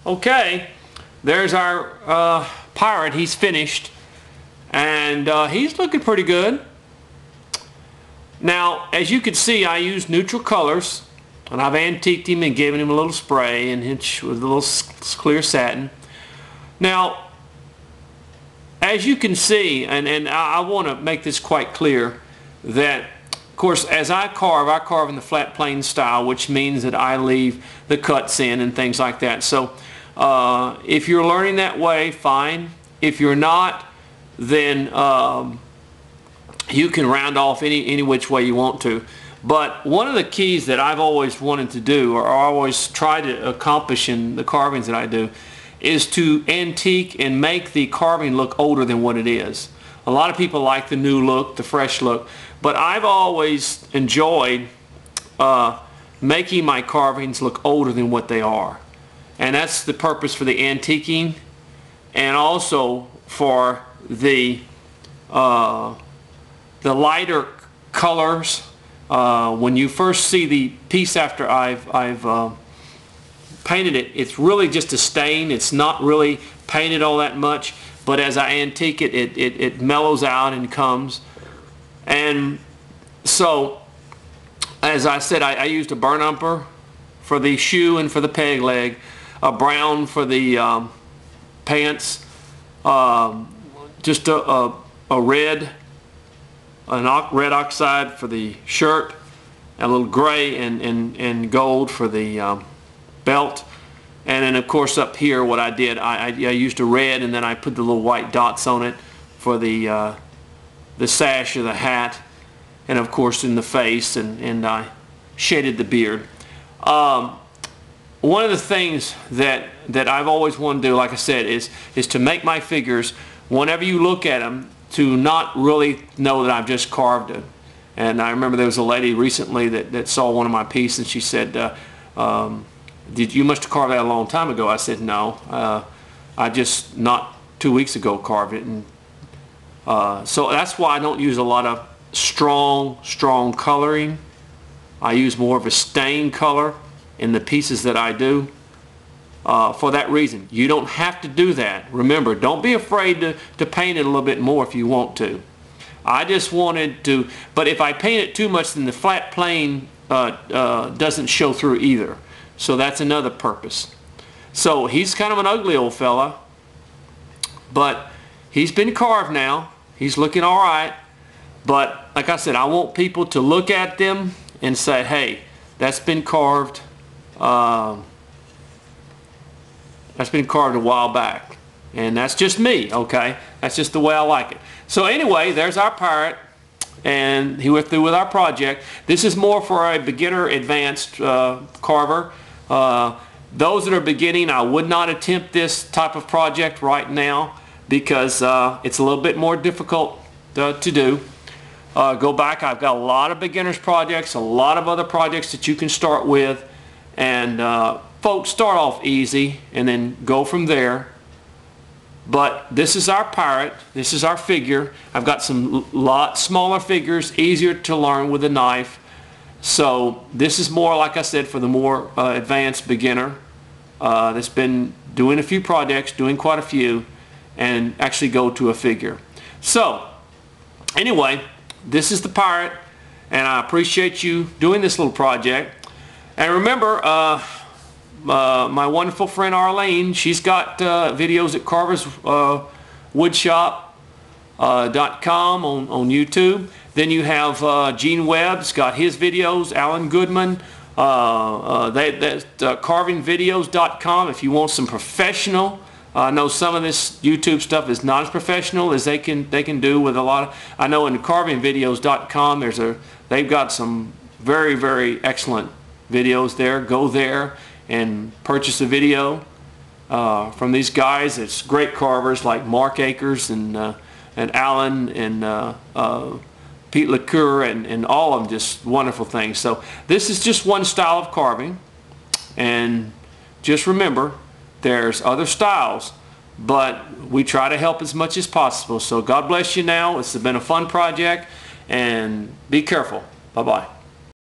Okay, there's our pirate. He's finished, and he's looking pretty good. Now, as you can see, I used neutral colors, and I've antiqued him and given him a little spray and with a little clear satin. Now, as you can see, and I want to make this quite clear, that of course as I carve in the flat plane style, which means that I leave the cuts in and things like that. So if you're learning that way, fine. If you're not, then you can round off any which way you want to. But one of the keys that I've always wanted to do, or always try to accomplish in the carvings that I do, is to antique and make the carving look older than what it is. A lot of people like the new look, the fresh look, but I've always enjoyed making my carvings look older than what they are. And that's the purpose for the antiquing, and also for the lighter colors. When you first see the piece after I've painted it, it's really just a stain. It's not really painted all that much, but as I antique it, it mellows out and comes. And so, as I said, I used a burnt umber for the shoe and for the peg leg, a brown for the pants, just a red oxide for the shirt, a little gray and gold for the belt. And then of course up here what I did, I used a red, and then I put the little white dots on it for the sash of the hat, and of course in the face, and I shaded the beard. One of the things that I've always wanted to do, like I said, is to make my figures, whenever you look at them, to not really know that I've just carved it. And I remember there was a lady recently that saw one of my pieces, and she said, you must have carved that a long time ago. I said, no, I just not 2 weeks ago carved it. And so that's why I don't use a lot of strong coloring. I use more of a stain color in the pieces that I do. For that reason, you don't have to do that. Remember, don't be afraid to paint it a little bit more if you want to. I just wanted to, but if I paint it too much, then the flat plane doesn't show through either. So that's another purpose. So he's kind of an ugly old fella, but he's been carved now. He's looking all right. But like I said, I want people to look at them and say, hey, that's been carved. That's been carved a while back. And that's just me, okay? That's just the way I like it. So anyway, there's our pirate, and he went through with our project. This is more for a beginner advanced carver. Those that are beginning, I would not attempt this type of project right now, because it's a little bit more difficult to do. Go back, I've got a lot of beginners projects, a lot of other projects that you can start with, and folks, start off easy and then go from there. But this is our pirate, this is our figure. I've got some lot smaller figures, easier to learn with a knife. So this is more, like I said, for the more advanced beginner that's been doing a few projects, doing quite a few, and actually go to a figure. So anyway, this is the pirate, and I appreciate you doing this little project. And remember, my wonderful friend Arlene, she's got videos at carverswoodshop.com on YouTube. Then you have Gene Webb's got his videos, Alan Goodman, carvingvideos.com if you want some professional. I know some of this YouTube stuff is not as professional as they can do with a lot of. I know in carvingvideos.com they've got some very excellent videos there. Go there and purchase a video from these guys. It's great carvers like Mark Akers and Alan and Pete LaCour and all of them, just wonderful things. So this is just one style of carving, and just remember, there's other styles, but we try to help as much as possible. So God bless you now. It's been a fun project, and be careful. Bye-bye.